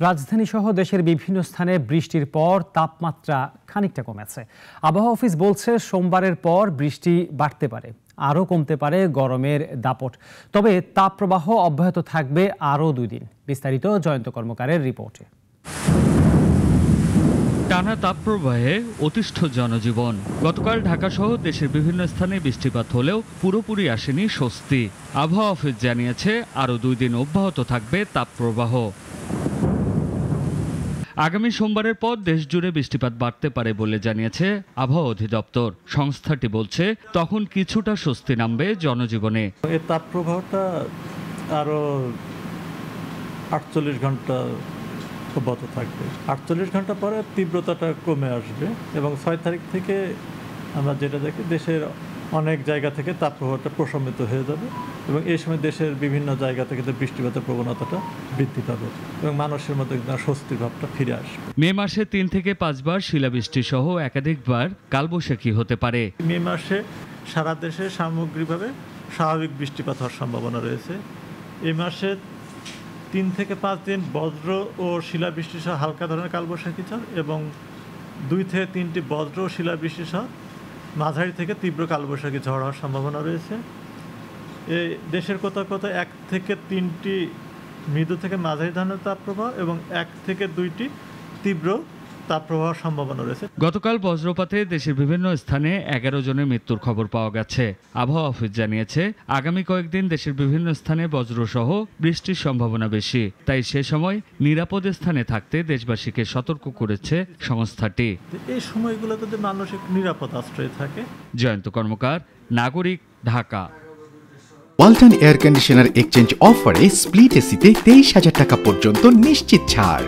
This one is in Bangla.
রাজধানী সহ দেশের বিভিন্ন স্থানে বৃষ্টির পর তাপমাত্রা খানিকটা কমেছে। আবহাওয়া অফিস বলছে সোমবারের পর বৃষ্টি বাড়তে পারে, আরও কমতে পারে গরমের দাপট। তবে তাপপ্রবাহ অব্যাহত থাকবে আরও 2 দিন। বিস্তারিত জয়ন্ত কর্মকারের রিপোর্টে। টানা তাপপ্রবাহে অতিষ্ঠ জনজীবন। গতকাল ঢাকাসহ দেশের বিভিন্ন স্থানে বৃষ্টিপাত হলেও পুরোপুরি আসেনি স্বস্তি। আবহাওয়া অফিস জানিয়েছে আরও 2 দিন অব্যাহত থাকবে তাপপ্রবাহ। আগামী সোমবারের পর দেশজুড়ে বৃষ্টিপাত বাড়তে পারে বলে জানিয়েছে আবহাওয়া অধিদপ্তর। সংস্থাটি বলছে তখন কিছুটা স্বস্তি নামবে জনজীবনে। এই তাপপ্রবাহটা আরও 48 ঘন্টা অব্যাহত থাকবে। 48 ঘন্টা পরে তীব্রতাটা কমে আসবে এবং 6 তারিখ থেকে আমরা যেটা দেখি দেশের অনেক জায়গা থেকে তাপপ্রবাহটা প্রশমিত হয়ে যাবে এবং এই সময় দেশের বিভিন্ন জায়গা থেকে বৃষ্টিপাতের প্রবণতাটা বৃদ্ধি পাবে এবং মানুষের মধ্যে স্বস্তির ভাবটা ফিরে আসবে। মে মাসে 3 থেকে 5 বার শিলাবৃষ্টি সহ একাধিকবার কালবৈশাখী হতে পারে। মে মাসে সারা দেশে সামগ্রিকভাবে স্বাভাবিক বৃষ্টিপাত হওয়ার সম্ভাবনা রয়েছে। এই মাসে 3 থেকে 5 দিন বজ্র ও শিলাবৃষ্টি সহ হালকা ধরনের কালবৈশাখী ঝড় এবং 2 থেকে 3টি বজ্র ও শিলাবৃষ্টি সহ মাঝারি থেকে তীব্র কালবৈশাখী ঝড় হওয়ার সম্ভাবনা রয়েছে। এই দেশের কোথাও কোথাও 1 থেকে 3টি মৃদু থেকে মাঝারি ধরনের তাপপ্রবাহ এবং 1 থেকে 2টি তীব্র তাপপ্রবাহের সম্ভাবনা রয়েছে। গতকাল বজ্রপাতে দেশের বিভিন্ন স্থানে 11 জনের মৃত্যুর খবর পাওয়া গেছে। আবহাওয়া অফিস জানিয়েছে আগামী কয়েকদিন দেশের বিভিন্ন স্থানে বজ্রসহ বৃষ্টির সম্ভাবনা বেশি, তাই সে সময় নিরাপদ স্থানে থাকতে দেশবাসীকে সতর্ক করেছে সংস্থাটি। এই সময়গুলোতে যদি মানুষ একটু নিরাপদ আশ্রয়ে থাকে। জয়ন্ত কর্মকার, নাগরিক, Dhaka. Walton air conditioner exchange অফারে স্প্লিট এসিতে 23,000 টাকা পর্যন্ত নিশ্চিত ছাড়।